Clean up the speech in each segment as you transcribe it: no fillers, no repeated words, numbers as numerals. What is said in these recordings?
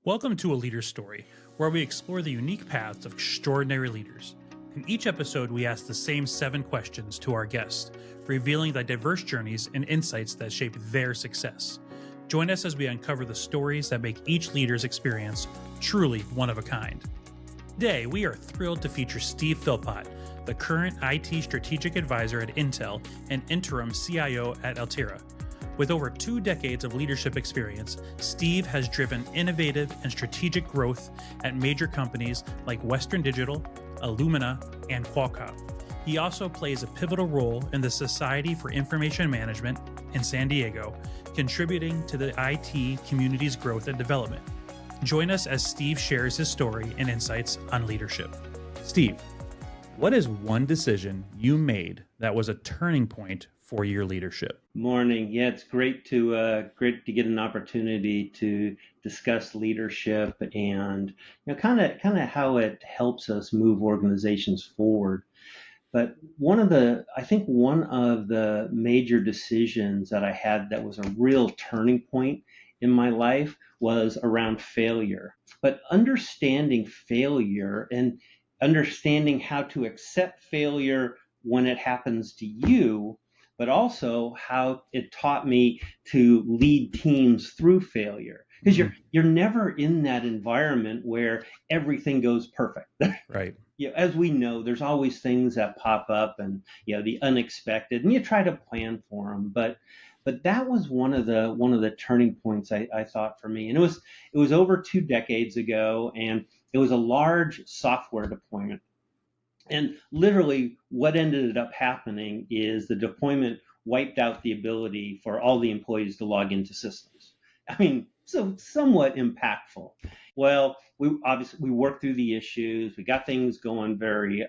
Welcome to A Leader's Story, where we explore the unique paths of extraordinary leaders. In each episode, we ask the same 7 questions to our guests, revealing the diverse journeys and insights that shape their success. Join us as we uncover the stories that make each leader's experience truly one of a kind. Today, we are thrilled to feature Steve Philpott, the current IT strategic advisor at Intel and interim CIO at Altera. With over 2 decades of leadership experience, Steve has driven innovative and strategic growth at major companies like Western Digital, Illumina, and Qualcomm. He also plays a pivotal role in the Society for Information Management in San Diego, contributing to the IT community's growth and development. Join us as Steve shares his story and insights on leadership. Steve, what is one decision you made that was a turning point for your leadership? Morning. Yeah, it's great to get an opportunity to discuss leadership and kind of how it helps us move organizations forward. But one of the major decisions that I had that was a real turning point in my life was around failure. But understanding failure and understanding how to accept failure when it happens to you, but also how it taught me to lead teams through failure. Because you're never in that environment where everything goes perfect. Right. As we know, there's always things that pop up and the unexpected, and you try to plan for them. But that was one of the turning points I thought for me, and it was over 2 decades ago, and it was a large software deployment. And literally what ended up happening is the deployment wiped out the ability for all the employees to log into systems. I mean, so somewhat impactful. Well, we worked through the issues. We got things going very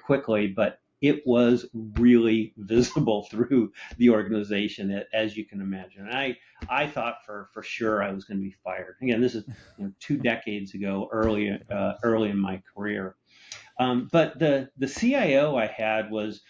quickly, but it was really visible through the organization, as you can imagine. And I thought for sure I was going to be fired. Again, this is 2 decades ago, early in my career. But the CIO I had was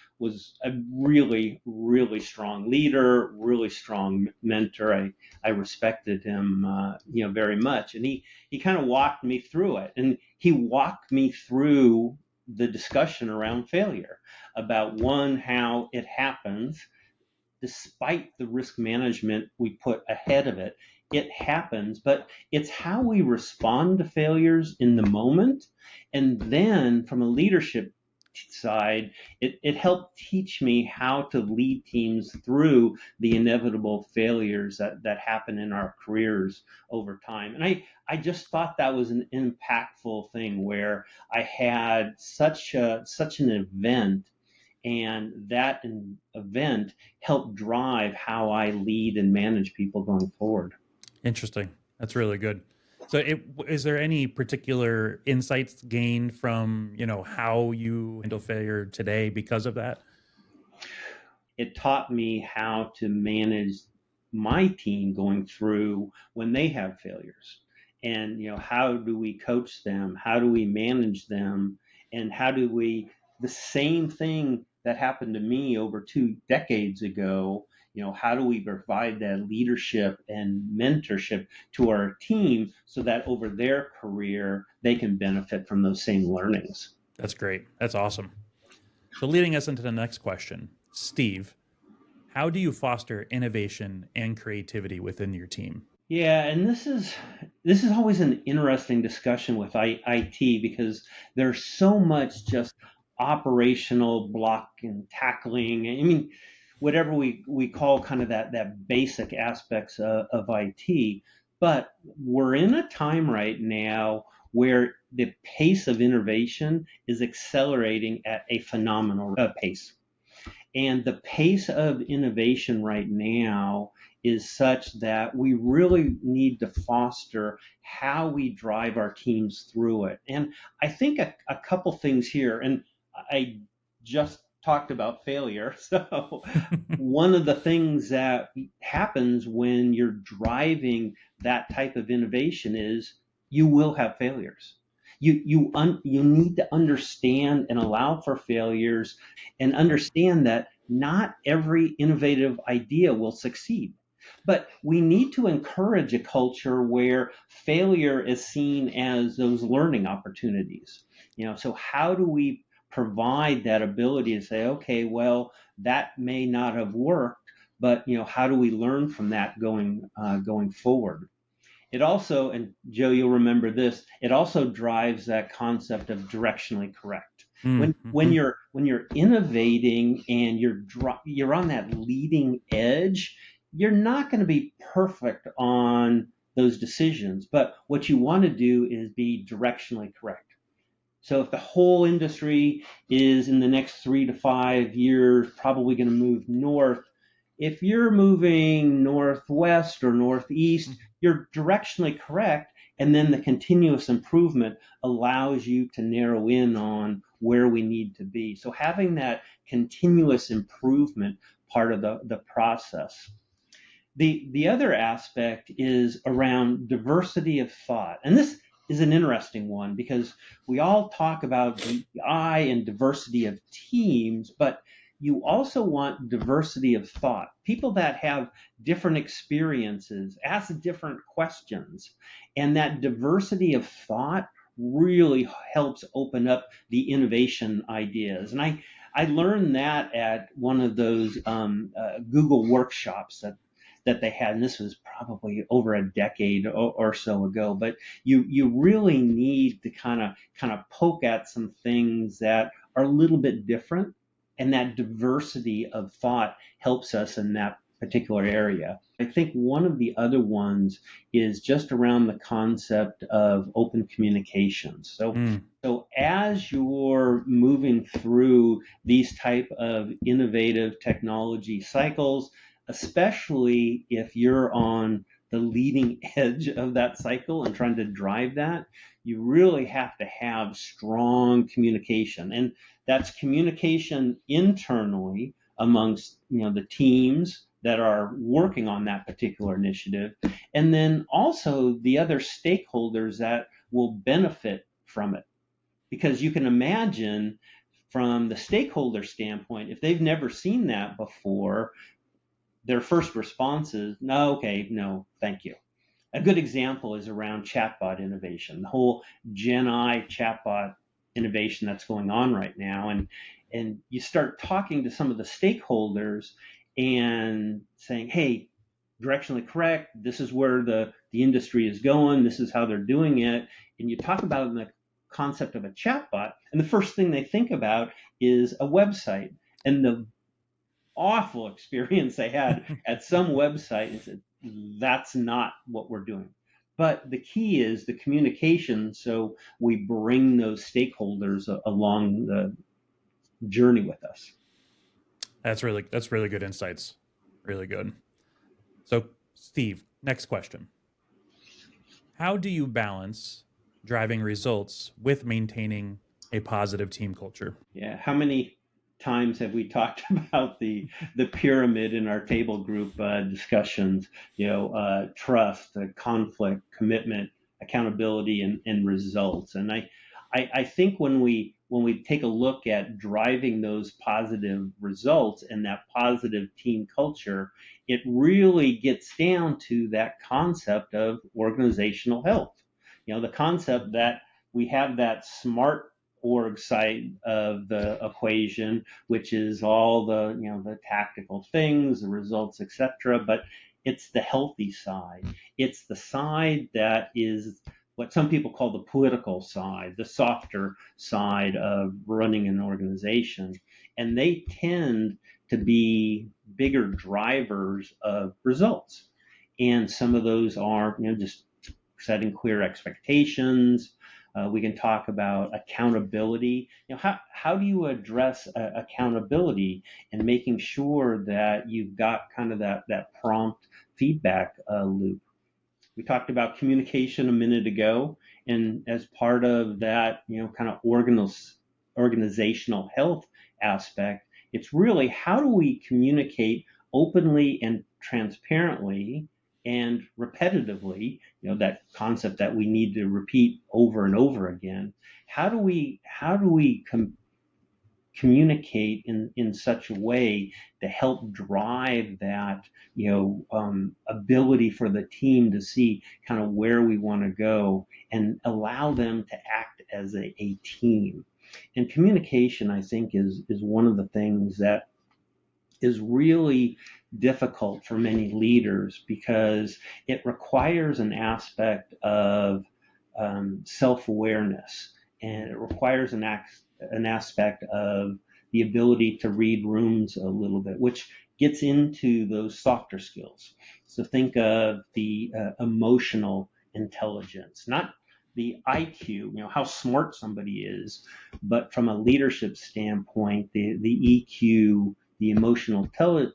a really, really strong leader, really strong mentor. I respected him, very much. And he kind of walked me through it. And he walked me through the discussion around failure, about how it happens, despite the risk management we put ahead of it. It happens, but it's how we respond to failures in the moment. And then from a leadership side, it helped teach me how to lead teams through the inevitable failures that happen in our careers over time. And I just thought that was an impactful thing where I had such an event, and that event helped drive how I lead and manage people going forward. Interesting. That's really good. So is there any particular insights gained from, how you handle failure today because of that? It taught me how to manage my team going through when they have failures. And, how do we coach them? How do we manage them? And the same thing that happened to me over 2 decades ago, how do we provide that leadership and mentorship to our team so that over their career, they can benefit from those same learnings? That's great. That's awesome. So leading us into the next question, Steve, how do you foster innovation and creativity within your team? Yeah, and this is always an interesting discussion with IT, because there's so much just operational block and tackling. I mean, whatever we call kind of that basic aspects of IT. But we're in a time right now where the pace of innovation is accelerating at a phenomenal pace. And the pace of innovation right now is such that we really need to foster how we drive our teams through it. And I think a couple things here, and I just talked about failure. So one of the things that happens when you're driving that type of innovation is you will have failures. You need to understand and allow for failures, and understand that not every innovative idea will succeed. But we need to encourage a culture where failure is seen as those learning opportunities. So how do we provide that ability to say, okay, well, that may not have worked, but how do we learn from that going forward? It also, and Joe, you'll remember this, it also drives that concept of directionally correct. When Mm-hmm. you're innovating and you're on that leading edge, you're not going to be perfect on those decisions, but what you want to do is be directionally correct. So if the whole industry is in the next 3 to 5 years probably going to move north, if you're moving northwest or northeast, you're directionally correct. And then the continuous improvement allows you to narrow in on where we need to be. So having that continuous improvement part of the process. The other aspect is around diversity of thought. And this is an interesting one because we all talk about DEI and diversity of teams, but you also want diversity of thought. People that have different experiences, ask different questions, and that diversity of thought really helps open up the innovation ideas. And I learned that at one of those Google workshops that they had, and this was probably over a decade or so ago. But you really need to kind of poke at some things that are a little bit different, and that diversity of thought helps us in that particular area. I think one of the other ones is just around the concept of open communications. So as you're moving through these type of innovative technology cycles, especially if you're on the leading edge of that cycle and trying to drive that, you really have to have strong communication. And that's communication internally amongst the teams that are working on that particular initiative, and then also the other stakeholders that will benefit from it. Because you can imagine from the stakeholder standpoint, if they've never seen that before, their first response is, no, okay, no, thank you. A good example is around chatbot innovation, the whole Gen I chatbot innovation that's going on right now. And you start talking to some of the stakeholders and saying, hey, directionally correct, this is where the industry is going, this is how they're doing it. And you talk about it in the concept of a chatbot, and the first thing they think about is a website. And the awful experience they had at some website and said, that's not what we're doing. But the key is the communication, so we bring those stakeholders along the journey with us. That's really good insights. Really good. So, Steve, next question. How do you balance driving results with maintaining a positive team culture? Yeah, how many times have we talked about the pyramid in our table group discussions? Trust, conflict, commitment, accountability, and results. And I think when we take a look at driving those positive results and that positive team culture, it really gets down to that concept of organizational health. The concept that we have that SMART org side of the equation, which is all the tactical things, the results, etc. But it's the healthy side. It's the side that is what some people call the political side, the softer side of running an organization. And they tend to be bigger drivers of results. And some of those are just setting clear expectations. We can talk about accountability. How do you address accountability and making sure that you've got kind of that prompt feedback loop? We talked about communication a minute ago, and as part of that, kind of organizational health aspect, it's really how do we communicate openly and transparently and repetitively, that concept that we need to repeat over and over again. How do we communicate in such a way to help drive that, ability for the team to see kind of where we want to go and allow them to act as a team. And communication, I think, is one of the things that is really difficult for many leaders because it requires an aspect of self-awareness, and it requires an aspect of the ability to read rooms a little bit, which gets into those softer skills. So think of the emotional intelligence, not the IQ, how smart somebody is, but from a leadership standpoint, the EQ, the emotional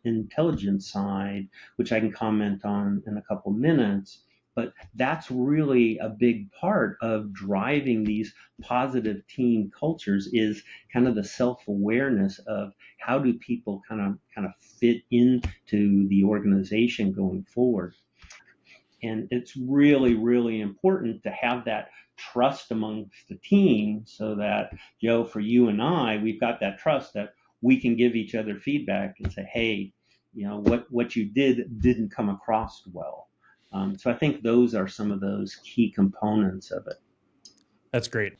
intelligence side, which I can comment on in a couple minutes. But that's really a big part of driving these positive team cultures is kind of the self-awareness of how do people kind of fit into the organization going forward. And it's really, really important to have that trust amongst the team so that, Joe, for you and I, we've got that trust that we can give each other feedback and say, hey, what you didn't come across well. So I think those are some of those key components of it. That's great.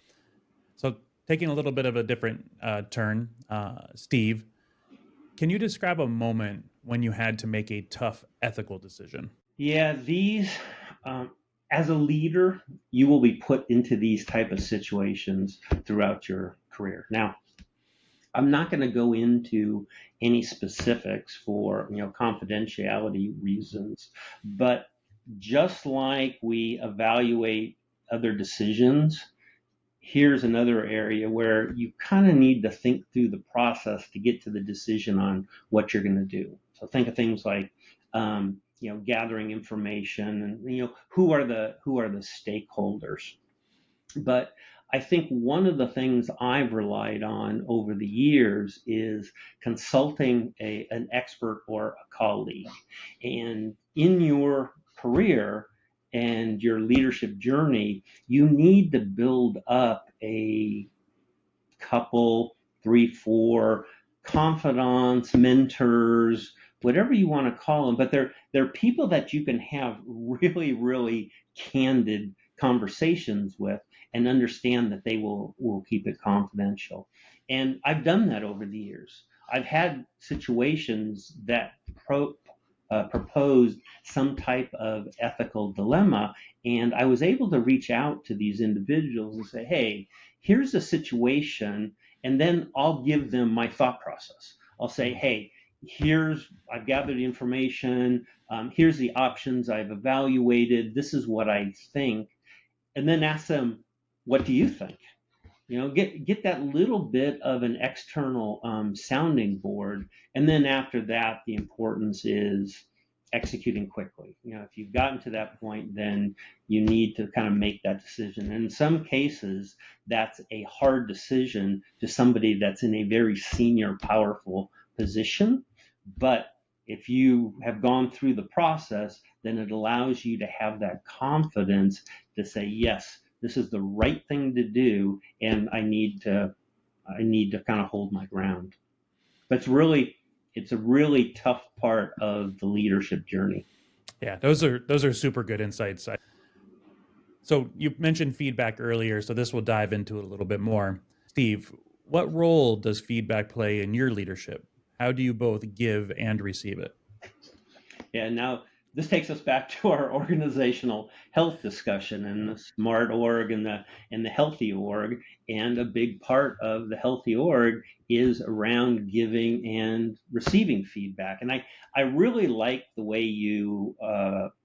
So, taking a little bit of a different turn, Steve, can you describe a moment when you had to make a tough ethical decision? Yeah, um, as a leader, you will be put into these type of situations throughout your career. Now, I'm not going to go into any specifics for confidentiality reasons, but just like we evaluate other decisions, here's another area where you kind of need to think through the process to get to the decision on what you're going to do. So think of things like gathering information and who are the stakeholders. But I think one of the things I've relied on over the years is consulting an expert or a colleague. And in your career and your leadership journey, you need to build up a couple, three, four confidants, mentors, whatever you want to call them. But they're people that you can have really, really candid conversations with and understand that they will keep it confidential. And I've done that over the years. I've had situations that proposed some type of ethical dilemma, and I was able to reach out to these individuals and say, hey, here's a situation, and then I'll give them my thought process. I'll say, hey, I've gathered the information, here's the options I've evaluated, this is what I think, and then ask them, what do you think? Get that little bit of an external sounding board, and then after that, the importance is executing quickly. If you've gotten to that point, then you need to kind of make that decision. And in some cases, that's a hard decision to somebody that's in a very senior, powerful position. But if you have gone through the process, then it allows you to have that confidence to say, yes, this is the right thing to do, and I need to kind of hold my ground. But it's a really tough part of the leadership journey. Yeah, those are super good insights. So you mentioned feedback earlier, so this will dive into it a little bit more. Steve, what role does feedback play in your leadership? How do you both give and receive it? Yeah, now this takes us back to our organizational health discussion and the smart org and the healthy org. And a big part of the healthy org is around giving and receiving feedback. And I really like the way you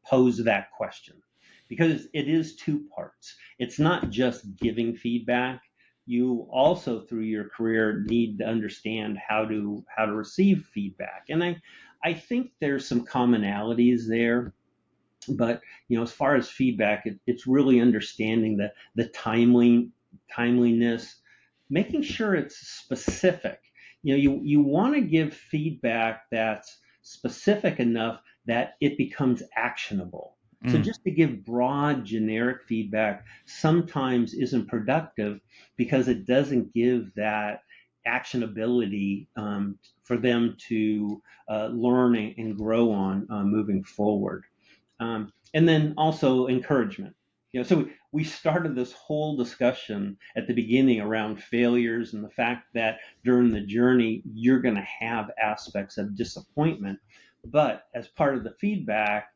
pose that question because it is two parts. It's not just giving feedback. You also, through your career, need to understand how to receive feedback. And I think there's some commonalities there, but as far as feedback, it's really understanding the timeliness, making sure it's specific. You want to give feedback that's specific enough that it becomes actionable. So Mm, just to give broad generic feedback sometimes isn't productive because it doesn't give that actionability for them to learn and grow on moving forward. And then also encouragement. So we started this whole discussion at the beginning around failures and the fact that during the journey, you're going to have aspects of disappointment. But as part of the feedback,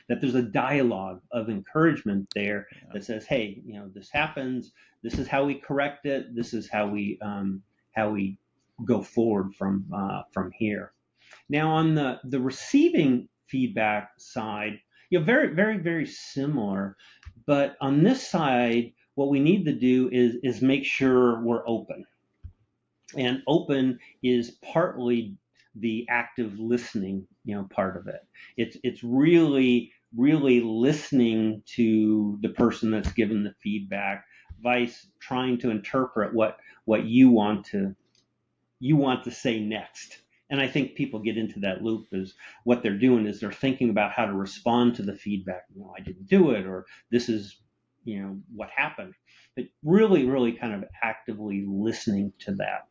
that there's a dialogue of encouragement there that says, hey, this happens. This is how we correct it. This is how we go forward from here. Now, on the receiving feedback side, very, very, very similar. But on this side, what we need to do is make sure we're open. And open is partly the active listening, part of it. It's really, really listening to the person that's given the feedback, vice trying to interpret what you want to say next. And I think people get into that loop is what they're doing is they're thinking about how to respond to the feedback. I didn't do it, or this is, what happened. But really, really kind of actively listening to that.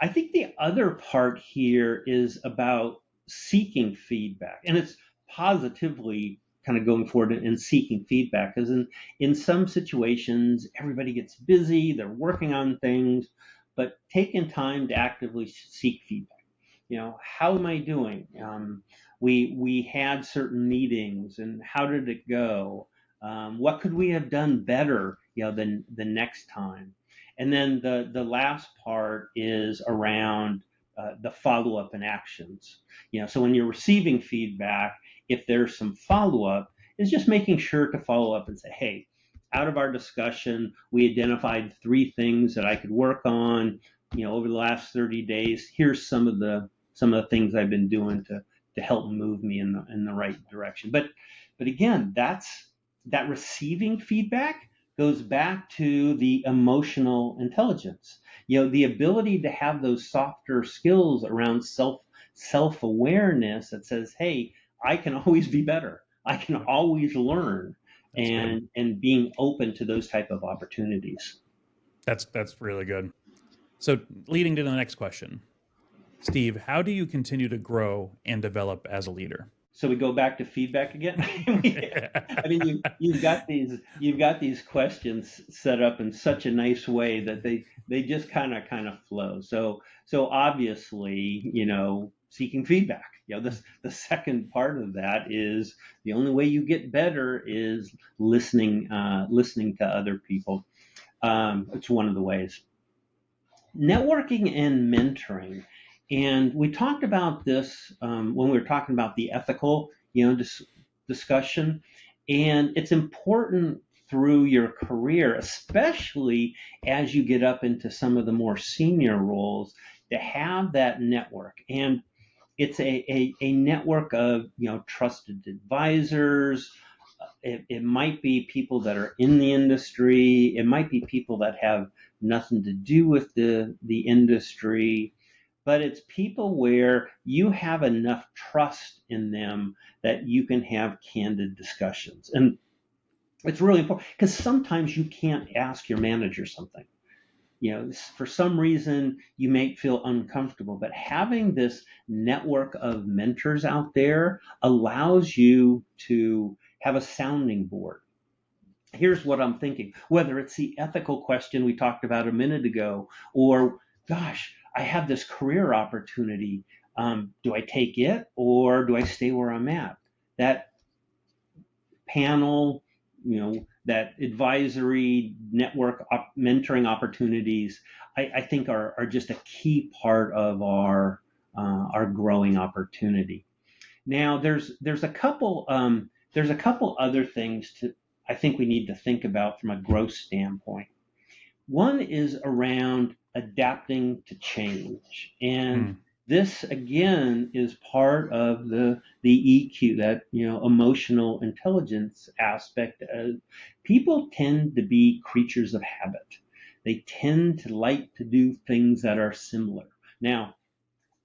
I think the other part here is about seeking feedback, and it's positively kind of going forward and seeking feedback, because in some situations, everybody gets busy, they're working on things, but taking time to actively seek feedback. How am I doing? We had certain meetings, and how did it go? What could we have done better, than the next time? And then the last part is around the follow-up and actions. So when you're receiving feedback, if there's some follow-up, is just making sure to follow up and say, hey, out of our discussion, we identified 3 things that I could work on, over the last 30 days. Here's some of the things I've been doing to help move me in the right direction. But again, that receiving feedback goes back to the emotional intelligence. The ability to have those softer skills around self-awareness that says, hey, I can always be better. I can always learn. And being open to those type of opportunities. That's really good. So leading to the next question, Steve, how do you continue to grow and develop as a leader? So we go back to feedback again. I mean, you've got these questions set up in such a nice way that they just kind of flow. So obviously, seeking feedback. The second part of that is the only way you get better is listening to other people. It's one of the ways. Networking and mentoring. And we talked about this when we were talking about the ethical, discussion. And it's important through your career, especially as you get up into some of the more senior roles, to have that network. And it's a network of trusted advisors. It might be people that are in the industry. It might be people that have nothing to do with the industry. But it's people where you have enough trust in them that you can have candid discussions. And it's really important because sometimes you can't ask your manager something. For some reason you may feel uncomfortable, but having this network of mentors out there allows you to have a sounding board. Here's what I'm thinking, whether it's the ethical question we talked about a minute ago, or gosh, I have this career opportunity. Do I take it or do I stay where I'm at? That panel, that advisory network mentoring opportunities, I think are just a key part of our growing opportunity. Now, there's a couple other things I think we need to think about from a growth standpoint. One is around adapting to change, and this again is part of the EQ, that emotional intelligence aspect. People tend to be creatures of habit. They tend to like to do things that are similar. Now,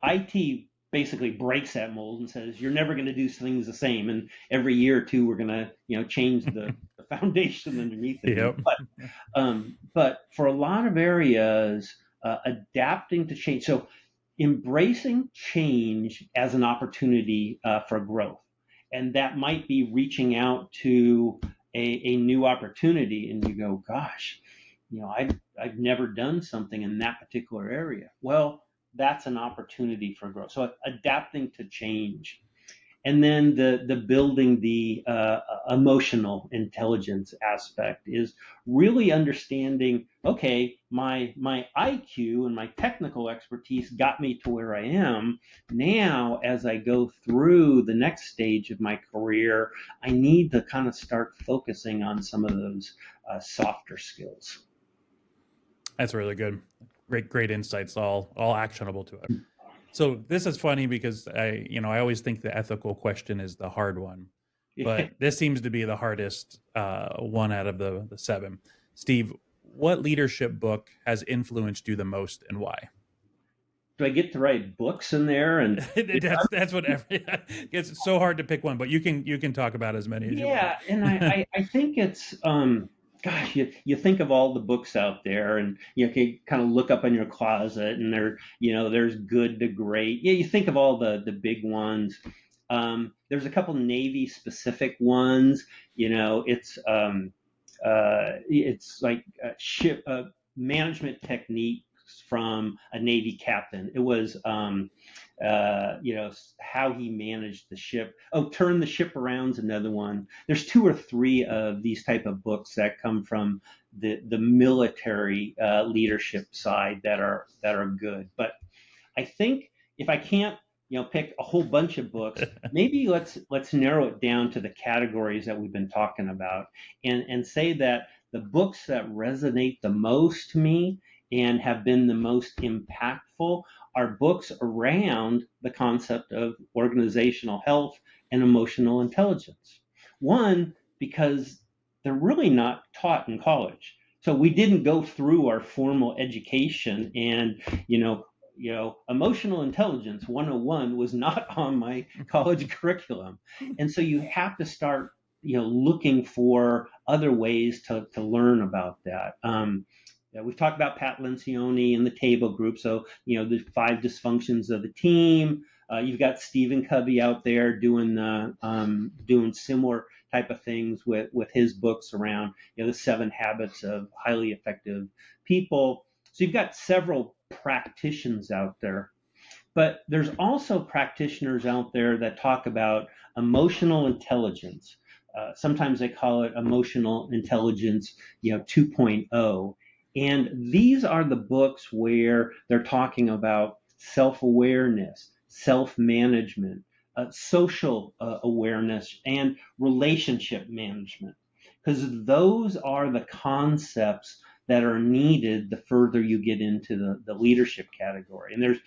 IT basically breaks that mold and says you're never going to do things the same, and every year or two we're going to change the foundation underneath it. Yep. But for a lot of areas, adapting to change. So embracing change as an opportunity for growth. And that might be reaching out to a new opportunity and you go, gosh, I've never done something in that particular area. Well, that's an opportunity for growth. So adapting to change, and then the building the emotional intelligence aspect is really understanding, okay, my IQ and my technical expertise got me to where I am. Now as I go through the next stage of my career, I need to kind of start focusing on some of those softer skills. That's really good. Great insights, all actionable to it. So this is funny because I always think the ethical question is the hard one, but this seems to be the hardest one out of the seven. Steve, what leadership book has influenced you the most and why? Do I get to write books in there? And that's what it's so hard to pick one, but you can talk about as many as you want. yeah, and I think it's gosh, you think of all the books out there, and you can kind of look up in your closet, and there's good to great. Yeah, you think of all the big ones. There's a couple Navy specific ones. It's like ship management techniques from a Navy captain. It was how he managed the ship. Oh, Turn the Ship Around's another one. There's two or three of these type of books that come from the military leadership side that are good. But I think if I can't pick a whole bunch of books, maybe let's narrow it down to the categories that we've been talking about, and say that the books that resonate the most to me and have been the most impactful are books around the concept of organizational health and emotional intelligence. One, because they're really not taught in college. So we didn't go through our formal education, and emotional intelligence 101 was not on my college curriculum. And so you have to start looking for other ways to learn about that. We've talked about Pat Lencioni and the table group. So, the 5 dysfunctions of the team. You've got Stephen Covey out there doing similar type of things with his books around, the 7 habits of highly effective people. So you've got several practitioners out there. But there's also practitioners out there that talk about emotional intelligence. Sometimes they call it emotional intelligence, 2.0. And these are the books where they're talking about self-awareness, self-management, social awareness, and relationship management. Because those are the concepts that are needed the further you get into the leadership category. And there's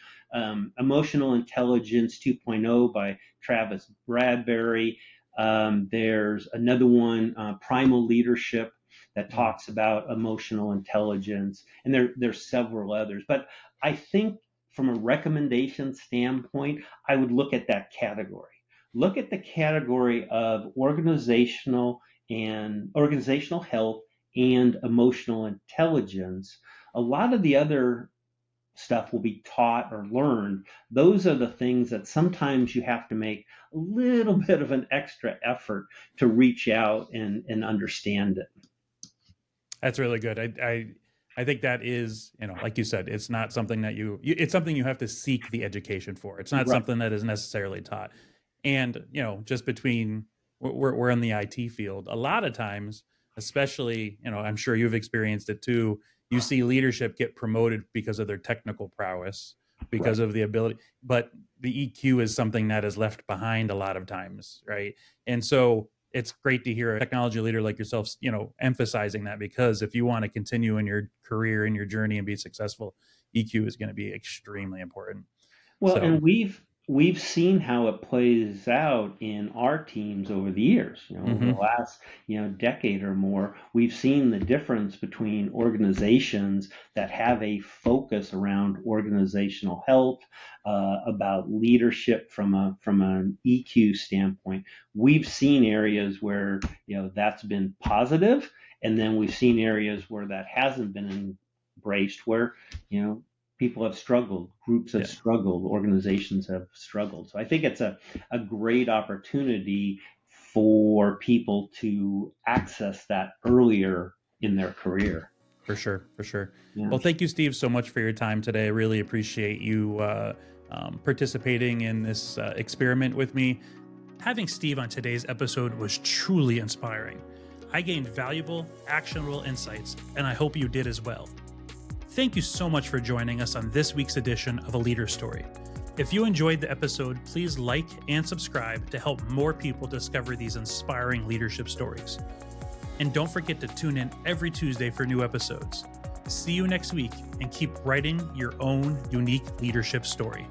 Emotional Intelligence 2.0 by Travis Bradberry. There's another one, Primal Leadership, that talks about emotional intelligence, and there's several others. But I think from a recommendation standpoint, I would look at that category. Look at the category of organizational health and emotional intelligence. A lot of the other stuff will be taught or learned. Those are the things that sometimes you have to make a little bit of an extra effort to reach out and understand it. That's really good. I think that is, like you said, it's not something that it's something you have to seek the education for. It's not something that is necessarily taught. And, just between, we're in the IT field, a lot of times, especially, I'm sure you've experienced it too, you see leadership get promoted because of their technical prowess, because of the ability, but the EQ is something that is left behind a lot of times, right? And so it's great to hear a technology leader like yourself, emphasizing that, because if you want to continue in your career and your journey and be successful, EQ is going to be extremely important. Well, and we've seen how it plays out in our teams over the years. Over the last decade or more, we've seen the difference between organizations that have a focus around organizational health, about leadership from an EQ standpoint. We've seen areas where that's been positive, and then we've seen areas where that hasn't been embraced where, people have struggled, groups have struggled, organizations have struggled. So I think it's a great opportunity for people to access that earlier in their career. For sure, for sure. Yeah. Well, thank you, Steve, so much for your time today. I really appreciate you participating in this experiment with me. Having Steve on today's episode was truly inspiring. I gained valuable, actionable insights, and I hope you did as well. Thank you so much for joining us on this week's edition of A Leader Story. If you enjoyed the episode, please like and subscribe to help more people discover these inspiring leadership stories. And don't forget to tune in every Tuesday for new episodes. See you next week, and keep writing your own unique leadership story.